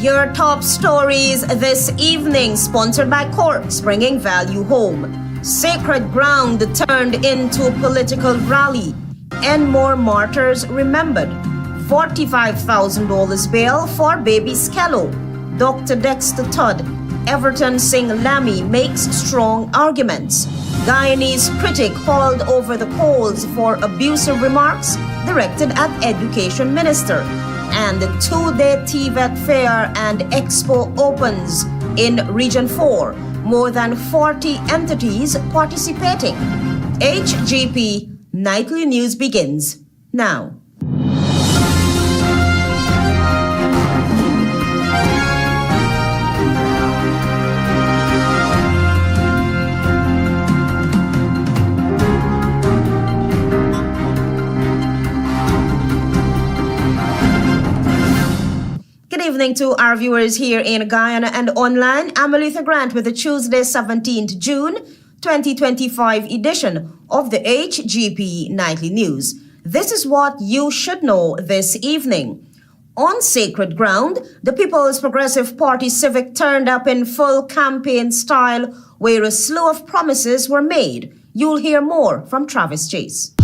Your top stories this evening, sponsored by Courts, bringing value home. Sacred ground turned into political rally. ENMORE martyrs remembered. $45,000 bail for baby Skellow. Dr. Dexter TODD. EVERTON SING-LAMMY makes strong arguments. Guyanese critic hauled over the coals for abusive remarks directed at Education Minister. And the two-day TVET Fair and EXPO opens in Region 4. More than 40 entities participating. HGP Nightly News begins now. Good evening to our viewers here in Guyana and online. I'm ALETHEA Grant with the Tuesday, 17th June 2025 edition of the HGP Nightly News. This is what you should know this evening. On sacred ground, the People's Progressive Party Civic turned up in full campaign style where a slew of promises were made. You'll hear more from Travis Chase.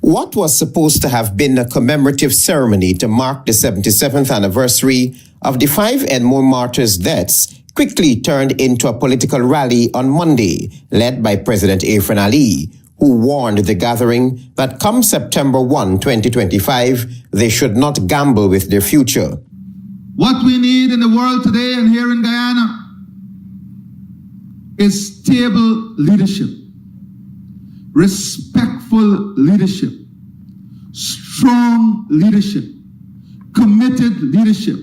What was supposed to have been a commemorative ceremony to mark the 77th anniversary of the 5 ENMORE martyrs' deaths quickly turned into a political rally on Monday, led by President Afrin Ali, who warned the gathering that come September 1, 2025, they should not gamble with their future. What we need in the world today and here in Guyana is stable leadership, respectful leadership, strong leadership, committed leadership,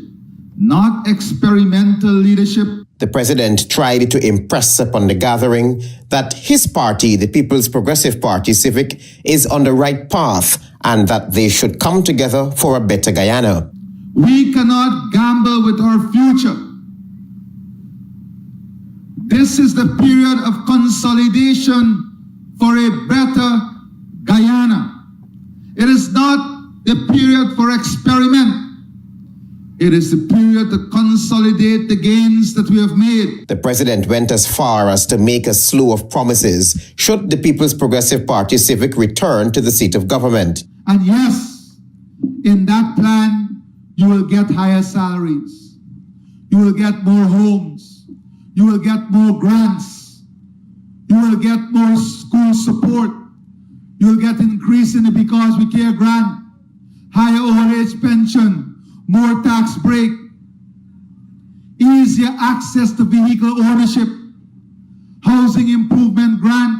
not experimental leadership. The president tried to impress upon the gathering that his party, the People's Progressive Party Civic, is on the right path and that they should come together for a better Guyana. We cannot gamble with our future. This is the period of consolidation for a better Guyana. It is not the period for experiment. It is the period to consolidate the gains that we have made. The president went as far as to make a slew of promises should the People's Progressive Party Civic return to the seat of government. And yes, in that plan, you will get higher salaries. You will get more homes. You will get more grants. You will get more school support. You will get increase in the Because We Care grant, higher old age pension, more tax break, easier access to vehicle ownership, housing improvement grant.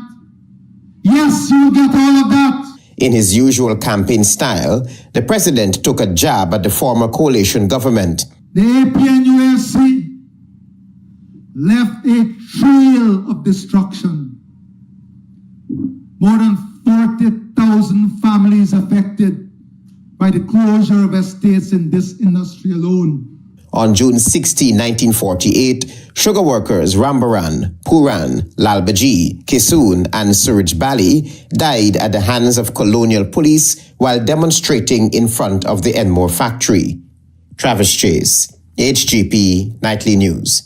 Yes, you will get all of that. In his usual campaign style, the president took a jab at the former coalition government. The APNULC left a trail of destruction. More than 40,000 families affected by the closure of estates in this industry alone. On June 16, 1948, sugar workers Rambaran, Puran, Lalbaji, Kisoon, and Suraj Bali died at the hands of colonial police while demonstrating in front of the ENMORE factory. Travis Chase, HGP Nightly News.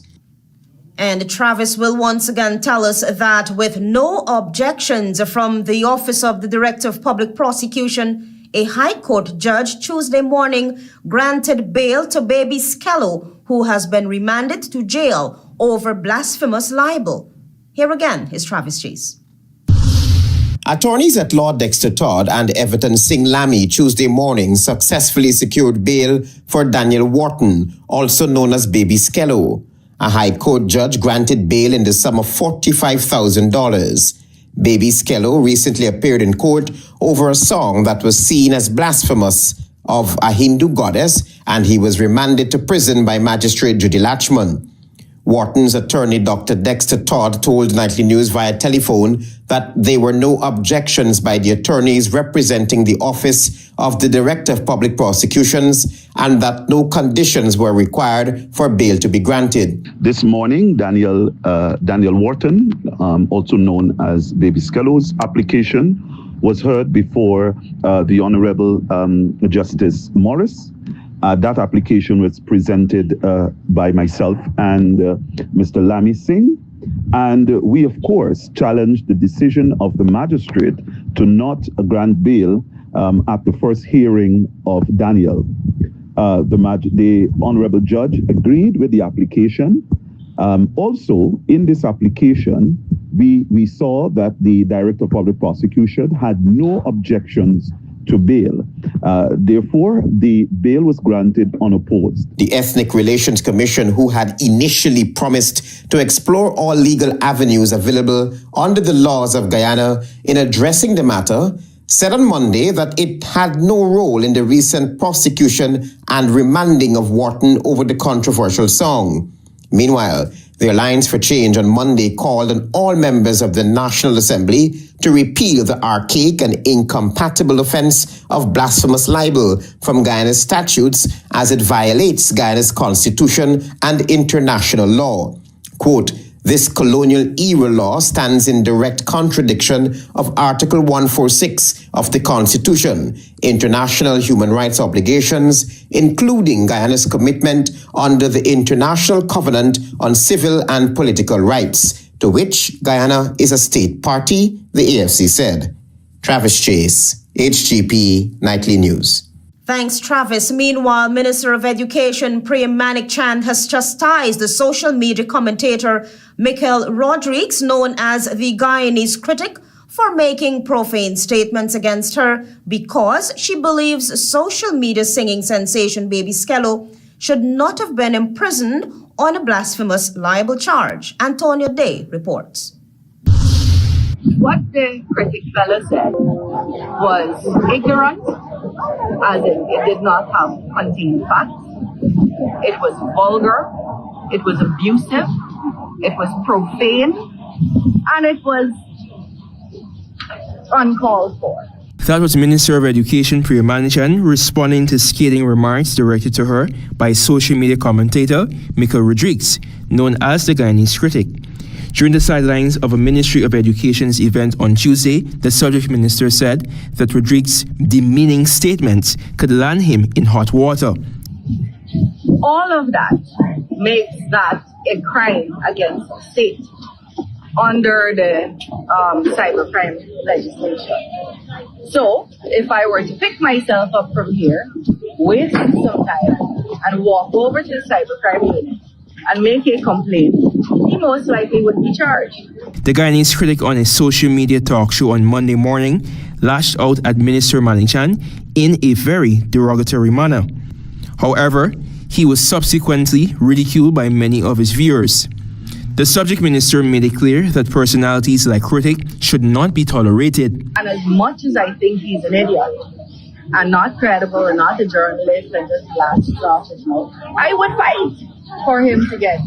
And Travis will once again tell us that with no objections from the Office of the Director of Public Prosecution, a High Court judge Tuesday morning granted bail to baby Skellow, who has been remanded to jail over blasphemous libel. Here again is Travis Chase. Attorneys at law Dexter TODD and EVERTON SING-LAMMY Tuesday morning successfully secured bail for Daniel Wharton, also known as baby Skellow. A High Court judge granted bail in the sum of $45,000. Baby Skellow recently appeared in court over a song that was seen as blasphemous of a Hindu goddess, and he was remanded to prison by Magistrate Judy Latchman. Wharton's attorney, Dr. Dexter TODD, told Nightly News via telephone that there were no objections by the attorneys representing the Office of the Director of Public Prosecutions and that no conditions were required for bail to be granted. This morning, Daniel Wharton, also known as Baby Skellow's application was heard before the Honorable Justice Morris, That application was presented by myself and Mr. Lammy Singh. And we, of course, challenged the decision of the magistrate to not grant bail at the first hearing of Daniel. The honorable judge agreed with the application. Also, in this application, we saw that the Director of Public Prosecution had no objections to bail. Therefore, the bail was granted unopposed. The Ethnic Relations Commission, who had initially promised to explore all legal avenues available under the laws of Guyana in addressing the matter, said on Monday that it had no role in the recent prosecution and remanding of Wharton over the controversial song. Meanwhile, the Alliance for Change on Monday called on all members of the National Assembly to repeal the archaic and incompatible offense of blasphemous libel from Guyana's statutes as it violates Guyana's constitution and international law. Quote, "This colonial era law stands in direct contradiction of Article 146 of the Constitution, international human rights obligations, including Guyana's commitment under the International Covenant on Civil and Political Rights, to which Guyana is a state party," the AFC said. Travis Chase, HGP Nightly News. Thanks, Travis. Meanwhile, Minister of Education Priyam Manik Chand has chastised the social media commentator Michael Rodriguez, known as the Guyanese critic, for making profane statements against her because she believes social media singing sensation baby Skellow should not have been imprisoned on a blasphemous libel charge. Antonio Day reports. What the critic fellow said was ignorant, as in it did not have contained facts. It was vulgar, it was abusive, it was profane, and it was uncalled for. That was Minister of Education Priyam Manik Chand responding to scathing remarks directed to her by social media commentator Michael Rodriguez, known as the Guyanese critic. During the sidelines of a Ministry of Education's event on Tuesday, the subject minister said that Rodriguez's demeaning statements could land him in hot water. All of that makes that a crime against the state under the cybercrime legislation. So, if I were to pick myself up from here, waste some time, and walk over to the cybercrime unit and make a complaint, he most likely would be charged. The Guyanese critic on a social media talk show on Monday morning lashed out at Minister Manik Chand in a very derogatory manner. However, he was subsequently ridiculed by many of his viewers. The subject minister made it clear that personalities like Critic should not be tolerated. And as much as I think he's an idiot and not credible and not a journalist and just blasts off his mouth, I would fight for him to get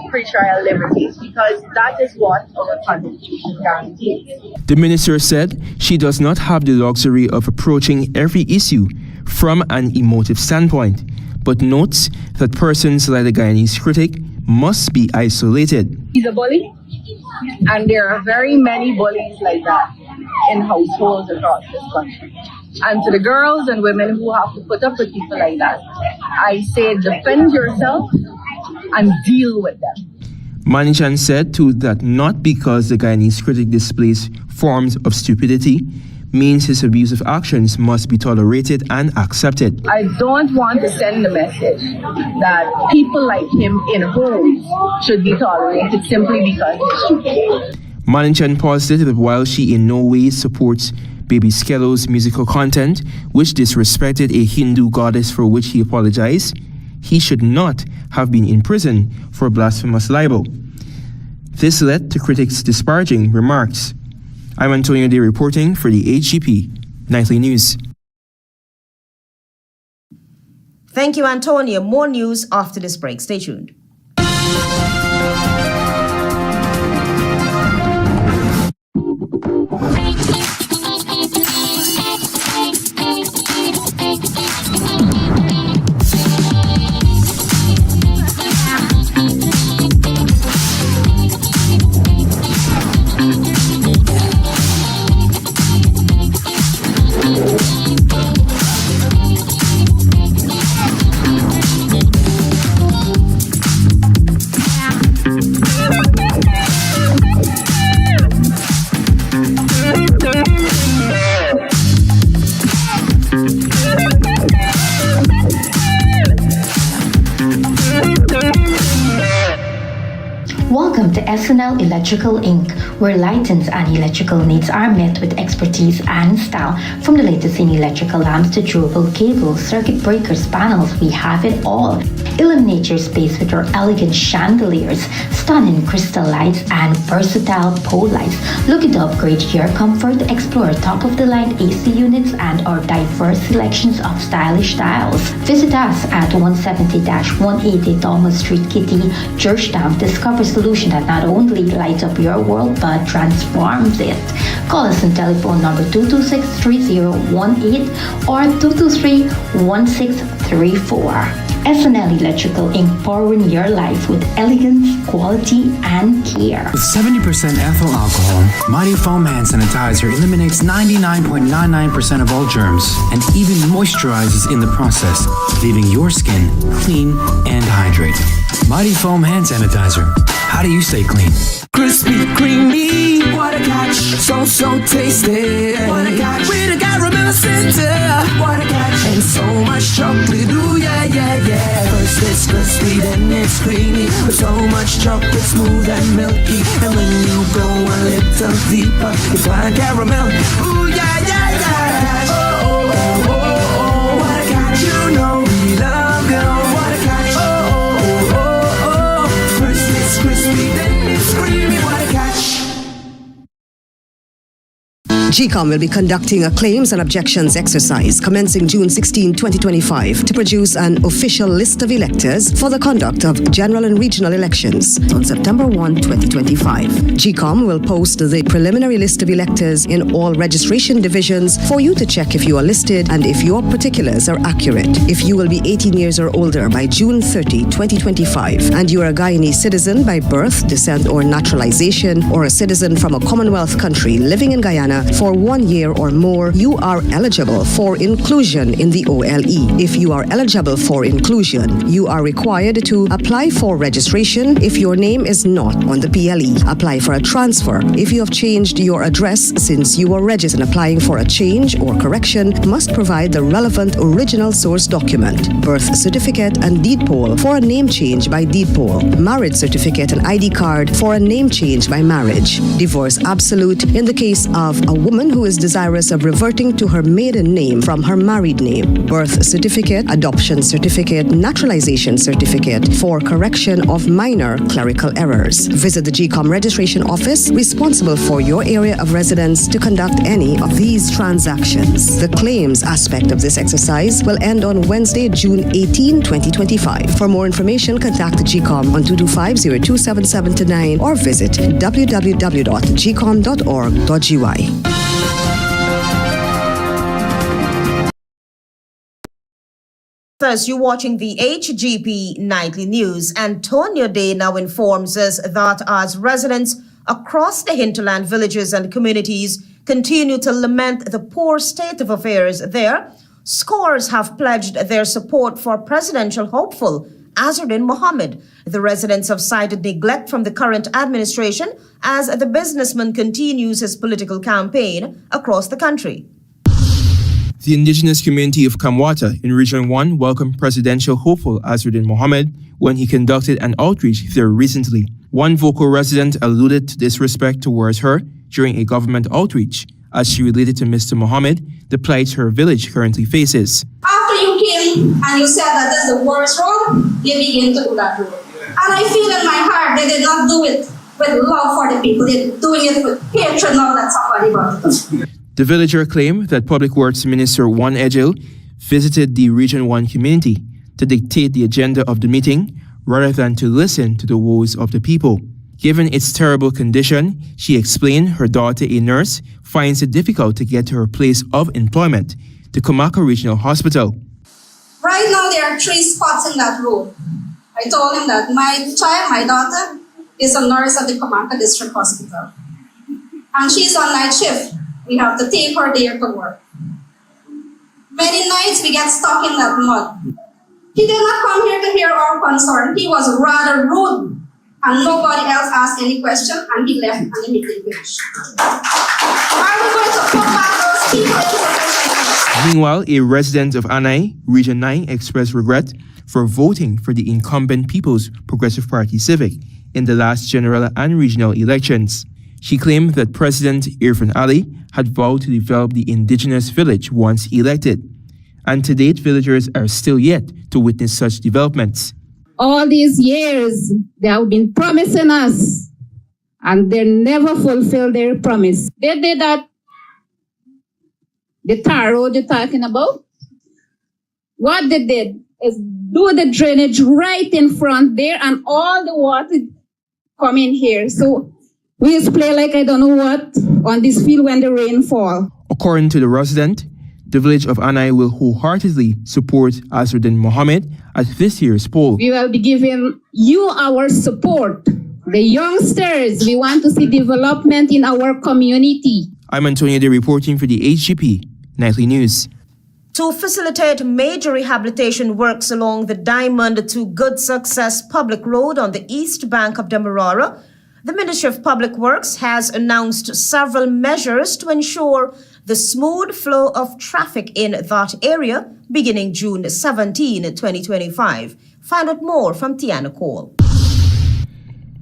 pre-trial liberties, because that is what our Constitution guarantees. The minister said she does not have the luxury of approaching every issue from an emotive standpoint, but notes that persons like the Guyanese critic must be isolated. He's a bully, and there are very many bullies like that in households across this country. And to the girls and women who have to put up with people like that, I say defend yourself and deal with them. Manik Chand said too that not because the Guyanese critic displays forms of stupidity means his abusive actions must be tolerated and accepted. I don't want to send the message that people like him in homes should be tolerated simply because he's stupid. Manik Chand posited that while she in no way supports baby Skellow's musical content, which disrespected a Hindu goddess for which he apologized, he should not have been in prison for blasphemous libel. This led to critics disparaging remarks. I'm Antonio Day reporting for the HGP Nightly News. Thank you, Antonio. More news after this break. Stay tuned. SNL Electrical Inc., where lighting and electrical needs are met with expertise and style. From the latest in electrical lamps to durable cables, circuit breakers, panels, we have it all. Illuminate your space with our elegant chandeliers, stunning crystal lights, and versatile pole lights. Looking to upgrade your comfort? Explore top-of-the-line AC units and our diverse selections of stylish styles. Visit us at 170-180 Thomas Street, Kitty, Georgetown. Discover a solution that not only lights up your world but transforms it. Call us on telephone number 226-3018 or 223-1634. SNL Electrical Inc. powering your life with elegance, quality, and care. With 70% ethyl alcohol, Mighty Foam Hand Sanitizer eliminates 99.99% of all germs and even moisturizes in the process, leaving your skin clean and hydrated. Mighty Foam Hand Sanitizer. How do you stay clean? Crispy, creamy, what a catch, so tasty. What a catch, with a caramel center. What a catch, and so much chocolate, ooh yeah. First it's crispy, then it's creamy, with so much chocolate, smooth and milky. And when you go a little deeper, you find caramel, ooh yeah. Oh, what a catch, you know we love you. What a catch, oh. First it's crispy, then it's creamy, what a catch. GCOM will be conducting a claims and objections exercise commencing June 16, 2025 to produce an official list of electors for the conduct of general and regional elections on September 1, 2025. GCOM will post the preliminary list of electors in all registration divisions for you to check if you are listed and if your particulars are accurate. If you will be 18 years or older by June 30, 2025 and you are a Guyanese citizen by birth, descent or naturalization or a citizen from a Commonwealth country living in Guyana for 1 year or more, you are eligible for inclusion in the OLE. If you are eligible for inclusion, you are required to apply for registration if your name is not on the PLE. Apply for a transfer if you have changed your address since you were registered. Applying for a change or correction must provide the relevant original source document, birth certificate and deed poll for a name change by deed poll, marriage certificate and ID card for a name change by marriage, divorce absolute in the case of a woman who is desirous of reverting to her maiden name from her married name, birth certificate, adoption certificate, naturalization certificate for correction of minor clerical errors. Visit the GCOM registration office responsible for your area of residence to conduct any of these transactions. The claims aspect of this exercise will end on Wednesday, June 18, 2025. For more information, contact the GCOM on 225-027729 or visit www.gcom.org.gy. First, you're watching the HGP Nightly News. Antonio Day now informs us that as residents across the hinterland villages and communities continue to lament the poor state of affairs there, scores have pledged their support for presidential hopeful Azzuddin Mohammed. The residents have cited neglect from the current administration as the businessman continues his political campaign across the country. The indigenous community of Kamwata in Region 1 welcomed presidential hopeful Azzuddin Mohammed when he conducted an outreach there recently. One vocal resident alluded to disrespect towards her during a government outreach as she related to Mr. Mohammed the plight her village currently faces. After you came and you said that that's the worst road, they begin to do that road. And I feel in my heart they did not do it with love for the people. They're doing it with hatred now that somebody brought it. The villager claimed that Public Works Minister Juan Edgil visited the Region 1 community to dictate the agenda of the meeting rather than to listen to the woes of the people. Given its terrible condition, she explained her daughter, a nurse, finds it difficult to get to her place of employment, the Comaka Regional Hospital. Right now there are 3 spots in that road. I told him that my child, my daughter, is a nurse at the Comaka District Hospital. And she's on night shift. We have to take her there to work. Many nights we get stuck in that mud. He did not come here to hear our concern. He was rather rude. And nobody else asked any question, and he left and the meeting finished. Are we going to put back those people into the Meanwhile, a resident of Anai, Region 9, expressed regret for voting for the incumbent People's Progressive Party Civic in the last general and regional elections. She claimed that President Irfan Ali had vowed to develop the indigenous village once elected, and to date villagers are still yet to witness such developments. All these years, they have been promising us, and they never fulfilled their promise. They did that, the tar road you're talking about. What they did is do the drainage right in front there, and all the water come in here. So we just play like I don't know what on this field when the rain fall. According to the resident, the village of Anai will wholeheartedly support Azruddin Mohammed at this year's poll. We will be giving you our support. The youngsters, we want to see development in our community. I'm Antonio De reporting for the HGP Nightly News. To facilitate major rehabilitation works along the Diamond to Good Success Public Road on the east bank of Demerara, the Ministry of Public Works has announced several measures to ensure the smooth flow of traffic in that area beginning June 17, 2025. Find out more from Tiana Cole.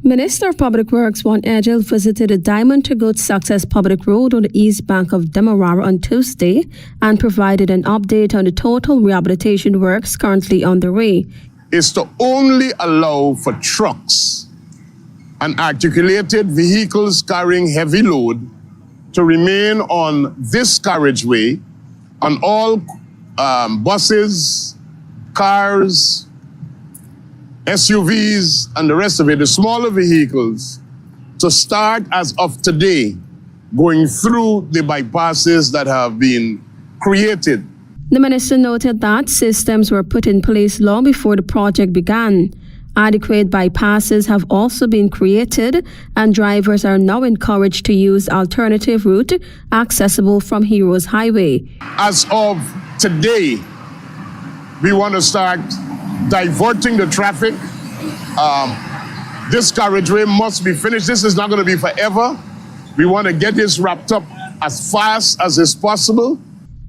Minister of Public Works Juan Edgel visited the Diamond to Good Success Public Road on the east bank of Demerara on Tuesday and provided an update on the total rehabilitation works currently underway. Is to only allow for trucks and articulated vehicles carrying heavy load to remain on this carriageway, on all buses, cars, SUVs, and the rest of it, the smaller vehicles, to start as of today, going through the bypasses that have been created. The minister noted that systems were put in place long before the project began. Adequate bypasses have also been created, and drivers are now encouraged to use alternative route accessible from Heroes Highway. As of today, we want to start diverting the traffic. This carriageway must be finished. This is not going to be forever. We want to get this wrapped up as fast as is possible.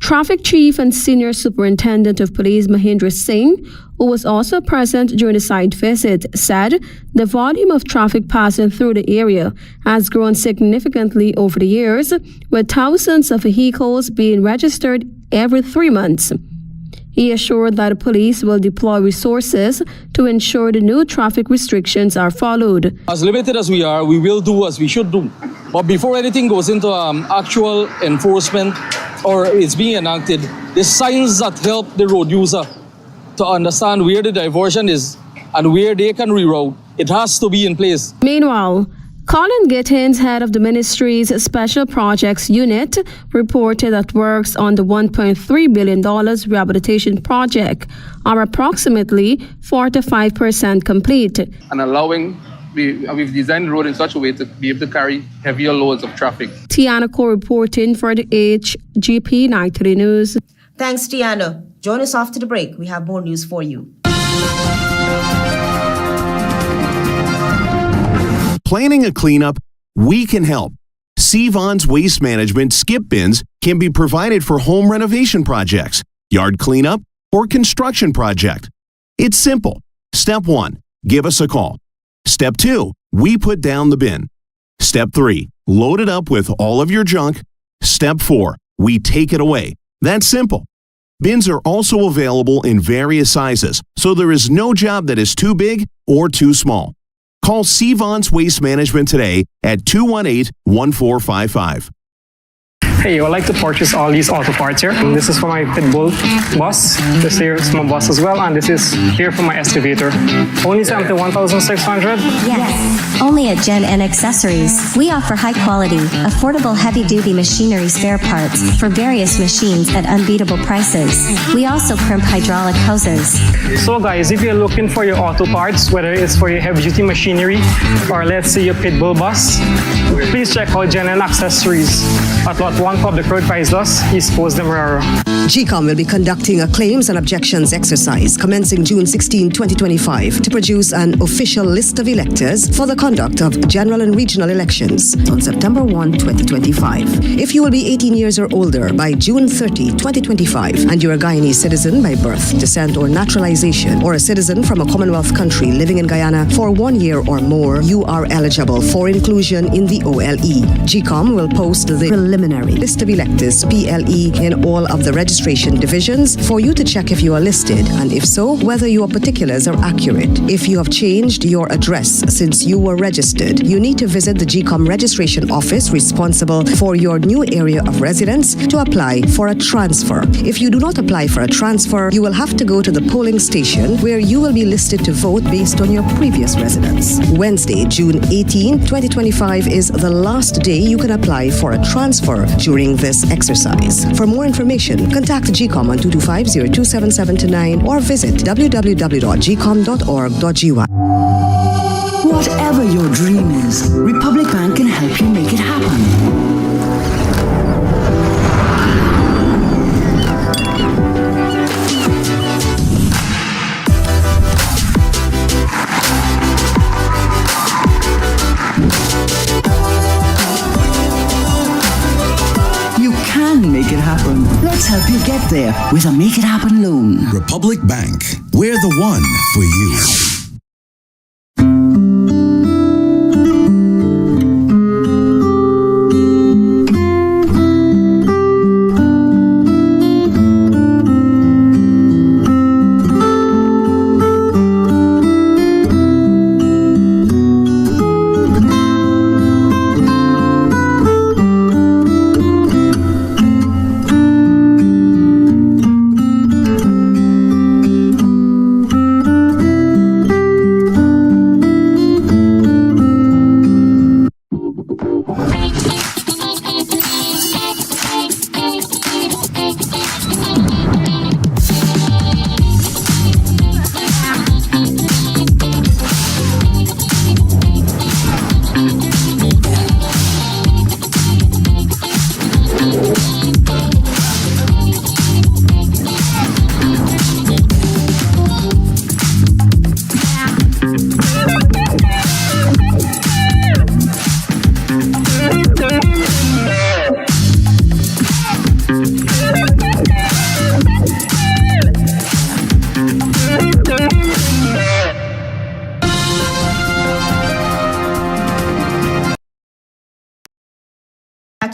Traffic Chief and Senior Superintendent of Police Mahindra Singh, who was also present during the site visit, said the volume of traffic passing through the area has grown significantly over the years, with thousands of vehicles being registered every 3 months. He assured that the police will deploy resources to ensure the new traffic restrictions are followed. As limited as we are, we will do as we should do. But before anything goes into actual enforcement or it's being enacted, the signs that help the road user to understand where the diversion is and where they can reroute, it has to be in place. Meanwhile, Colin Gittins, head of the ministry's Special Projects Unit, reported that works on the $1.3 billion rehabilitation project are approximately 45% complete. And allowing, we've designed the road in such a way to be able to carry heavier loads of traffic. Tiana Ko reporting for the HGP Nightly News. Thanks, Tiana. Join us after the break. We have more news for you. Planning a cleanup? We can help. Sevon's Waste Management skip bins can be provided for home renovation projects, yard cleanup, or construction project. It's simple. Step 1, give us a call. Step 2, we put down the bin. Step 3, load it up with all of your junk. Step 4, we take it away. That's simple. Bins are also available in various sizes, so there is no job that is too big or too small. Call Sevon's Waste Management today at 218-1455. Hey, I would like to purchase all these auto parts here. This is for my Pitbull bus. This here is my bus as well, and this is here for my excavator. Only 1,600? Yes, only at Gen N Accessories. We offer high quality, affordable heavy-duty machinery spare parts for various machines at unbeatable prices. We also crimp hydraulic hoses. So guys, if you're looking for your auto parts, whether it's for your heavy-duty machinery or let's say your Pitbull bus, please check out Gen N Accessories at Lot 1 non-public road price loss, East Coast Demerara. GCOM will be conducting a claims and objections exercise commencing June 16, 2025 to produce an official list of electors for the conduct of general and regional elections on September 1, 2025. If you will be 18 years or older by June 30, 2025, and you're a Guyanese citizen by birth, descent, or naturalization, or a citizen from a Commonwealth country living in Guyana for 1 year or more, you are eligible for inclusion in the OLE. GCOM will post the preliminary list of electors, PLE, in all of the registration divisions for you to check if you are listed, and if so, whether your particulars are accurate. If you have changed your address since you were registered, you need to visit the GCOM registration office responsible for your new area of residence to apply for a transfer. If you do not apply for a transfer, you will have to go to the polling station where you will be listed to vote based on your previous residence. Wednesday, June 18, 2025 is the last day you can apply for a transfer during this exercise. For more information, contact GCOM on 225-027729 or visit www.gcom.org.gy. Whatever your dream is, Republic Bank can help you make it happen. Make it happen. Let's help you get there with a Make It Happen loan. Republic Bank. We're the one for you.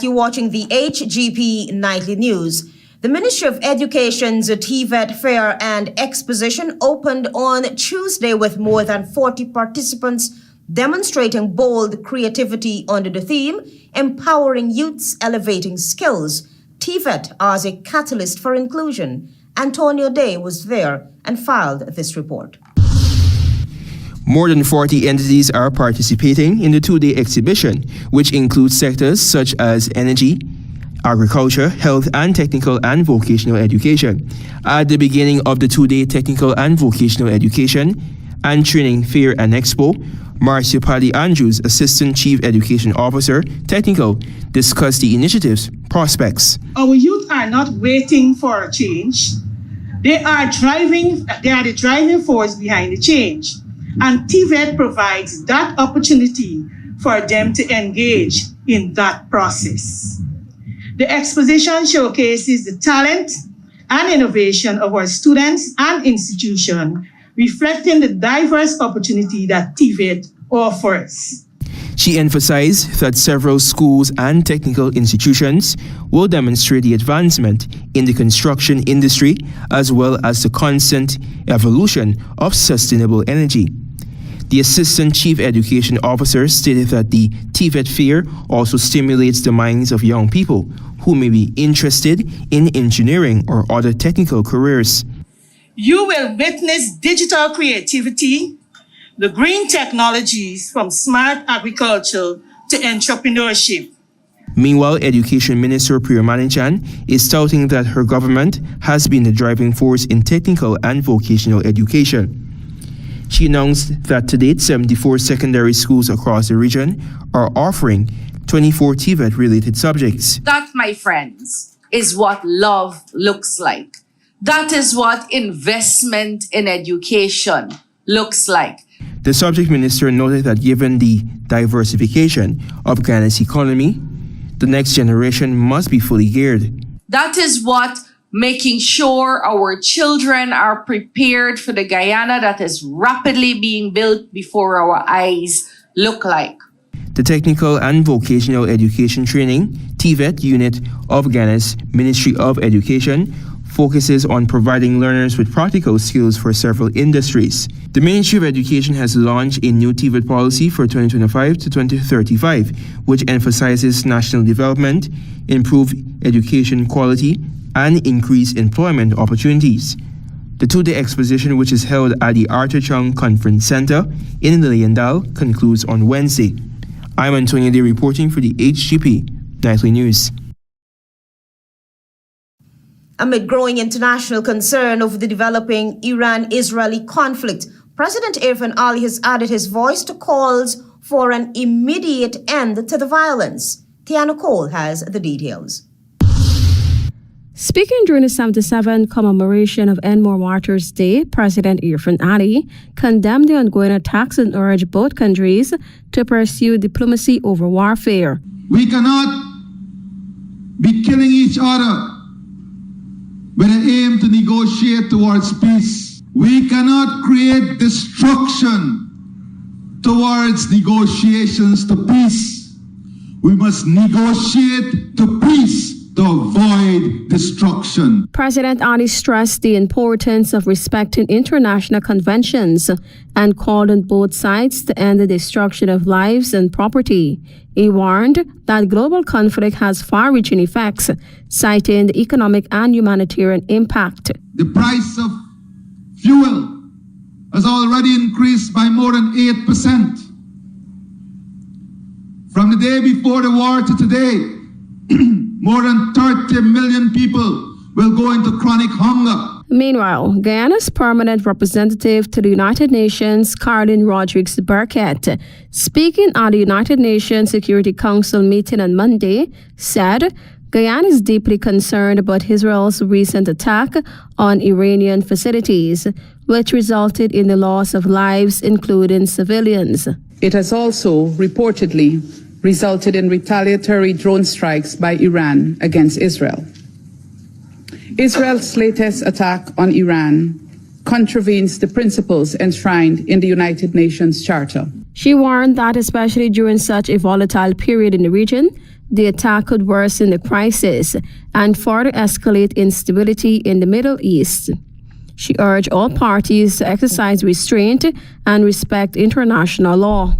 You're watching the HGP Nightly News. The Ministry of Education's TVET Fair and Exposition opened on Tuesday with more than 40 participants demonstrating bold creativity under the theme, Empowering Youths, Elevating Skills, TVET as a Catalyst for Inclusion. Antonio Day was there and filed this report. More than 40 entities are participating in the two-day exhibition, which includes sectors such as energy, agriculture, health and technical and vocational education. At the beginning of the two-day technical and vocational education and training fair and expo, Marcia Paddy Andrews, Assistant Chief Education Officer, Technical, discussed the initiative's prospects. Our youth are not waiting for a change. They are the driving force behind the change. And TVET provides that opportunity for them to engage in that process. The exposition showcases the talent and innovation of our students and institutions, reflecting the diverse opportunity that TVET offers. She emphasized that several schools and technical institutions will demonstrate the advancement in the construction industry as well as the constant evolution of sustainable energy. The Assistant Chief Education Officer stated that the TVET Fair also stimulates the minds of young people who may be interested in engineering or other technical careers. You will witness digital creativity, the green technologies from smart agriculture to entrepreneurship. Meanwhile, Education Minister Priya Manichan is touting that her government has been the driving force in technical and vocational education. She announced that to date, 74 secondary schools across the region are offering 24 TVET-related subjects. That, my friends, is what love looks like. That is what investment in education looks like. The subject minister noted that given the diversification of Guyana's economy, the next generation must be fully geared. That is what making sure our children are prepared for the Guyana that is rapidly being built before our eyes look like. The Technical and Vocational Education Training, TVET unit of Guyana's Ministry of Education, focuses on providing learners with practical skills for several industries. The Ministry of Education has launched a new TVET policy for 2025 to 2035, which emphasizes national development, improved education quality, and increased employment opportunities. The two-day exposition, which is held at the Arthur Chung Conference Center in Liliendal, concludes on Wednesday. I'm Antonio Day reporting for the HGP Nightly News. Amid growing international concern over the developing Iran-Israeli conflict, President Irfan Ali has added his voice to calls for an immediate end to the violence. Tiana Cole has the details. Speaking during the 77th commemoration of ENMORE Martyrs Day, President Irfan Ali condemned the ongoing attacks and urged both countries to pursue diplomacy over warfare. We cannot be killing each other with an aim to negotiate towards peace. We cannot create destruction towards negotiations to peace. We must negotiate to peace to avoid destruction. President Ali stressed the importance of respecting international conventions and called on both sides to end the destruction of lives and property. He warned that global conflict has far-reaching effects, citing the economic and humanitarian impact. The price of fuel has already increased by more than 8%. From the day before the war to today, more than 30 million people will go into chronic hunger. Meanwhile, Guyana's permanent representative to the United Nations, Caroline Rodrigues-Burkett, speaking at the United Nations Security Council meeting on Monday, said Guyana is deeply concerned about Israel's recent attack on Iranian facilities, which resulted in the loss of lives, including civilians. It has also reportedly resulted in retaliatory drone strikes by Iran against Israel. Israel's latest attack on Iran contravenes the principles enshrined in the United Nations Charter. She warned that especially during such a volatile period in the region, the attack could worsen the crisis and further escalate instability in the Middle East. She urged all parties to exercise restraint and respect international law.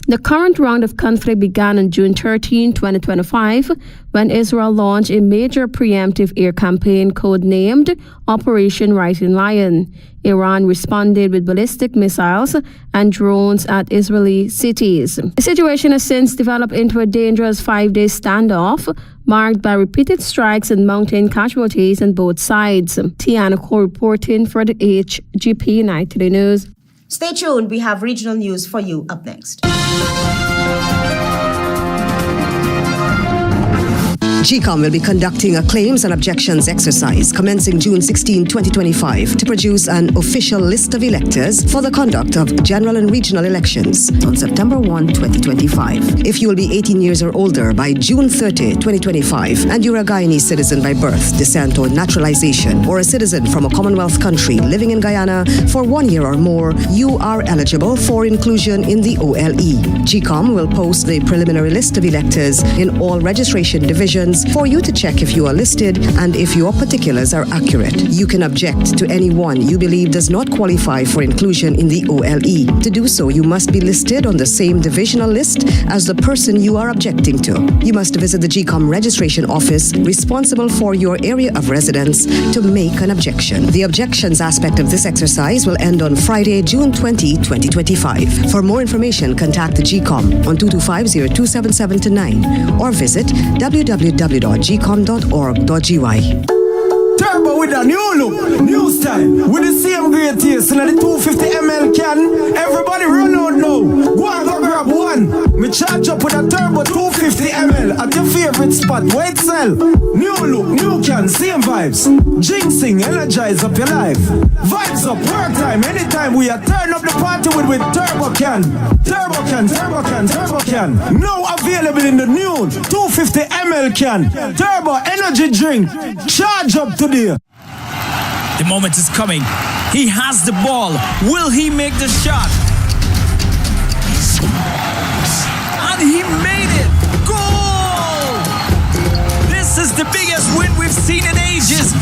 The current round of conflict began on June 13, 2025, when Israel launched a major preemptive air campaign codenamed Operation Rising Lion. Iran responded with ballistic missiles and drones at Israeli cities. The situation has since developed into a dangerous 5-day standoff, marked by repeated strikes and mounting casualties on both sides. Tiana Cole reporting for the HGP Nightly News. Stay tuned, we have regional news for you up next. GCOM will be conducting a claims and objections exercise commencing June 16, 2025 to produce an official list of electors for the conduct of general and regional elections on September 1, 2025. If you will be 18 years or older by June 30, 2025 and you're a Guyanese citizen by birth, descent or naturalization or a citizen from a Commonwealth country living in Guyana for 1 year or more, you are eligible for inclusion in the OLE. GCOM will post the preliminary list of electors in all registration divisions for you to check if you are listed and if your particulars are accurate. You can object to anyone you believe does not qualify for inclusion in the OLE. To do so, you must be listed on the same divisional list as the person you are objecting to. You must visit the GCOM registration office responsible for your area of residence to make an objection. The objections aspect of this exercise will end on Friday, June 20, 2025. For more information, contact the GCOM on 225-0277-9 or visit www.gcom.org.gy. Turbo with a new look, new style, with the same great taste in the 250 ml can. Everybody run out now. Go and go grab one. Me charge up with a turbo 250 ml at your favorite spot. Wait sell. New look, new can, same vibes. Jinxing, energize up your life. Vibes up, work time, anytime we are turn up the party with turbo can. Turbo can, turbo can, turbo can. Now available in the new 250 ml can. Turbo energy drink. Charge up today. The moment is coming. He has the ball. Will he make the shot? And he made it. Goal! This is the biggest win we've seen in ages.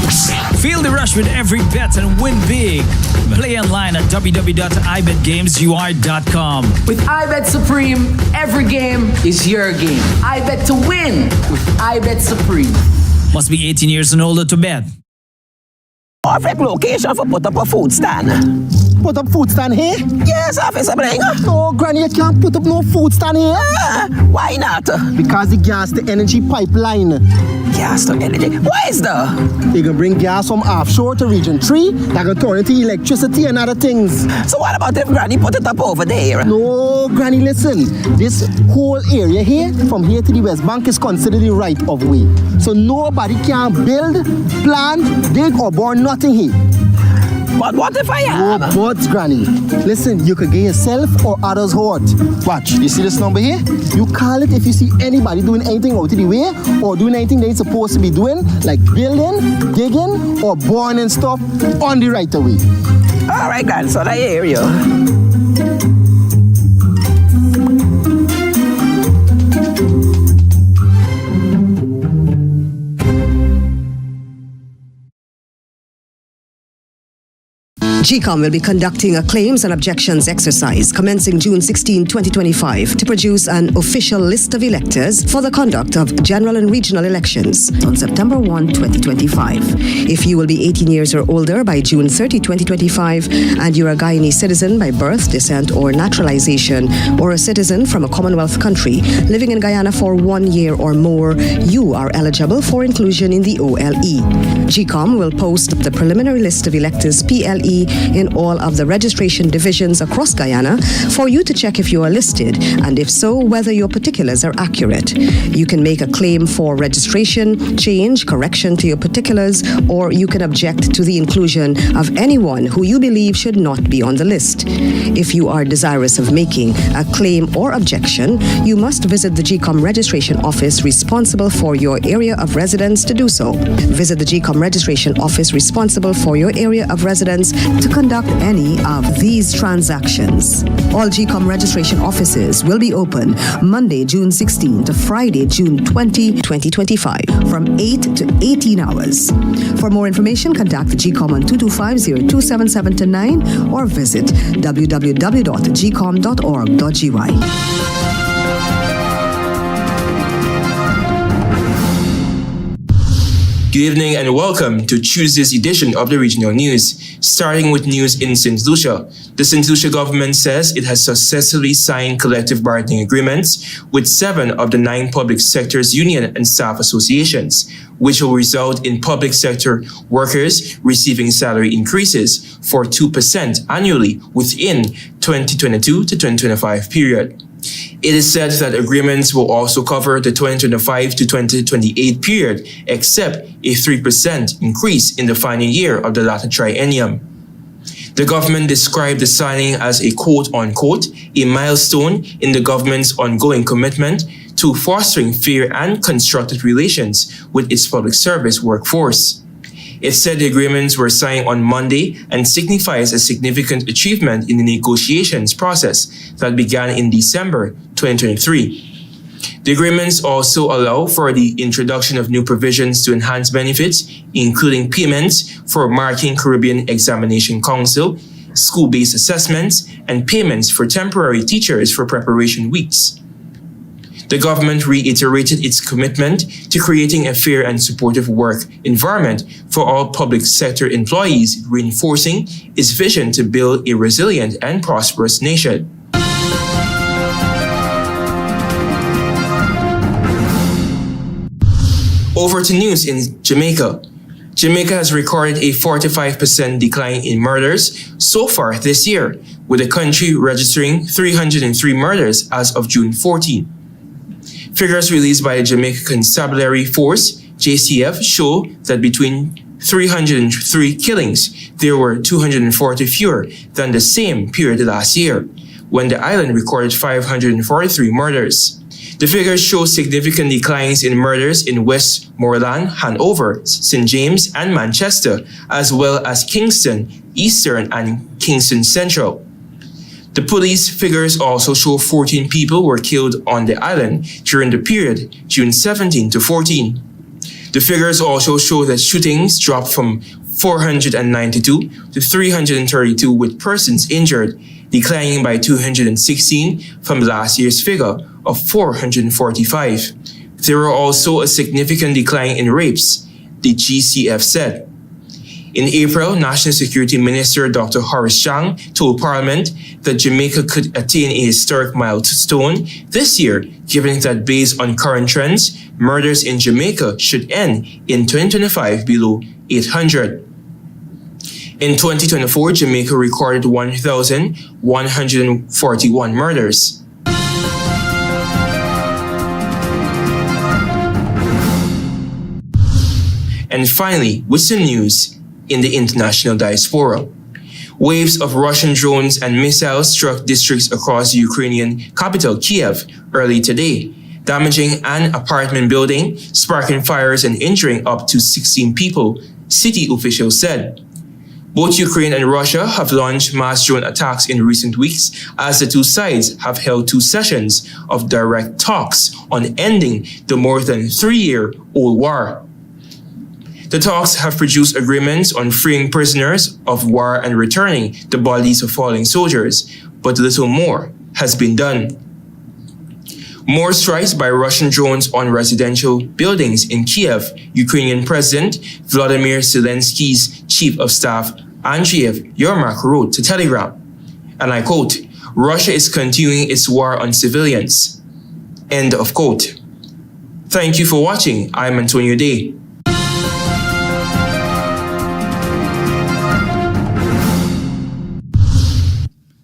Feel the rush with every bet and win big. Play online at www.ibetgamesur.com. With iBet Supreme, every game is your game. iBet to win with iBet Supreme. Must be 18 years and older to bet. Perfect location for put up a food stand. Put up food stand here? Yes, Officer Bring. No, Granny, you can't put up no food stand here. Why not? Because the gas to energy pipeline. Gas to energy? Why is that? They can bring gas from offshore to region 3. That can turn it to electricity and other things. So what about if Granny put it up over there? No, Granny, listen. This whole area here, from here to the West Bank, is considered the right of way. So nobody can build, plant, dig or burn nothing here. But what if I am? No, but Granny, listen, you could get yourself or others hurt. Watch, you see this number here? You call it if you see anybody doing anything out of the way or doing anything they're supposed to be doing, like building, digging, or burning stuff on the right of way. All right, grandson, I hear you. GCOM will be conducting a claims and objections exercise commencing June 16, 2025 to produce an official list of electors for the conduct of general and regional elections on September 1, 2025. If you will be 18 years or older by June 30, 2025 and you are a Guyanese citizen by birth, descent or naturalization or a citizen from a Commonwealth country living in Guyana for 1 year or more, you are eligible for inclusion in the OLE. GCOM will post the preliminary list of electors PLE in all of the registration divisions across Guyana for you to check if you are listed and if so, whether your particulars are accurate. You can make a claim for registration, change, correction to your particulars, or you can object to the inclusion of anyone who you believe should not be on the list. If you are desirous of making a claim or objection, you must visit the GCOM registration office responsible for your area of residence to do so. Visit the GCOM registration office responsible for your area of residence to conduct any of these transactions. All GCOM registration offices will be open Monday, June 16 to Friday, June 20, 2025 from 8 to 18 hours. For more information, contact the GCOM on 225-0277-9 or visit www.gcom.org.gy. Good evening and welcome to Tuesday's edition of the Regional News. Starting with news in St. Lucia. The St. Lucia government says it has successfully signed collective bargaining agreements with 7 of the 9 public sector's union and staff associations, which will result in public sector workers receiving salary increases for 2% annually within 2022 to 2025 period. It is said that agreements will also cover the 2025 to 2028 period, except a 3% increase in the final year of the latter triennium. The government described the signing as a quote-unquote, a milestone in the government's ongoing commitment to fostering fair and constructive relations with its public service workforce. It said the agreements were signed on Monday and signifies a significant achievement in the negotiations process that began in December 2023. The agreements also allow for the introduction of new provisions to enhance benefits, including payments for Marketing Caribbean Examination Council, school-based assessments, and payments for temporary teachers for preparation weeks. The government reiterated its commitment to creating a fair and supportive work environment for all public sector employees, reinforcing its vision to build a resilient and prosperous nation. Over to news in Jamaica. Jamaica has recorded a 45% decline in murders so far this year, with the country registering 303 murders as of June 14. Figures released by the Jamaica Constabulary Force, JCF, show that between 303 killings, there were 240 fewer than the same period last year, when the island recorded 543 murders. The figures show significant declines in murders in Westmoreland, Hanover, St. James, and Manchester, as well as Kingston, Eastern, and Kingston Central. The police figures also show 14 people were killed on the island during the period June 17 to 14. The figures also show that shootings dropped from 492 to 332 with persons injured, declining by 216 from last year's figure of 445. There were also a significant decline in rapes, the GCF said. In April, National Security Minister Dr. Horace Chang told Parliament that Jamaica could attain a historic milestone this year, given that based on current trends, murders in Jamaica should end in 2025 below 800. In 2024, Jamaica recorded 1,141 murders. And finally, with some news in the international diaspora. Waves of Russian drones and missiles struck districts across the Ukrainian capital, Kiev, early today, damaging an apartment building, sparking fires and injuring up to 16 people, city officials said. Both Ukraine and Russia have launched mass drone attacks in recent weeks as the two sides have held 2 sessions of direct talks on ending the more than 3-year-old war. The talks have produced agreements on freeing prisoners of war and returning the bodies of fallen soldiers, but little more has been done. More strikes by Russian drones on residential buildings in Kiev, Ukrainian President Volodymyr Zelensky's Chief of Staff Andriy Yermak wrote to Telegram, and I quote, "Russia is continuing its war on civilians." End of quote. Thank you for watching. I'm Antonio Day.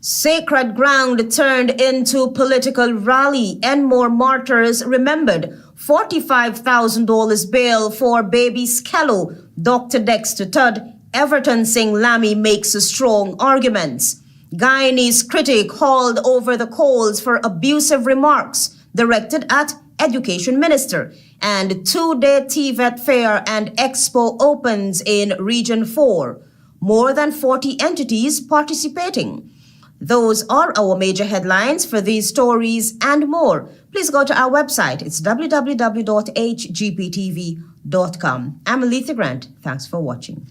Sacred ground turned into political rally. ENMORE martyrs remembered. $45,000 bail for baby Skellow. Dr. Dexter TODD, EVERTON SING-LAMMY makes strong arguments. Guyanese critic hauled over the coals for abusive remarks directed at Education Minister. And 2-day TVET Fair and EXPO opens in Region 4. More than 40 entities participating. Those are our major headlines. For these stories and more, please go to our website. It's www.hgptv.com. I'm ALETHEA Grant. Thanks for watching.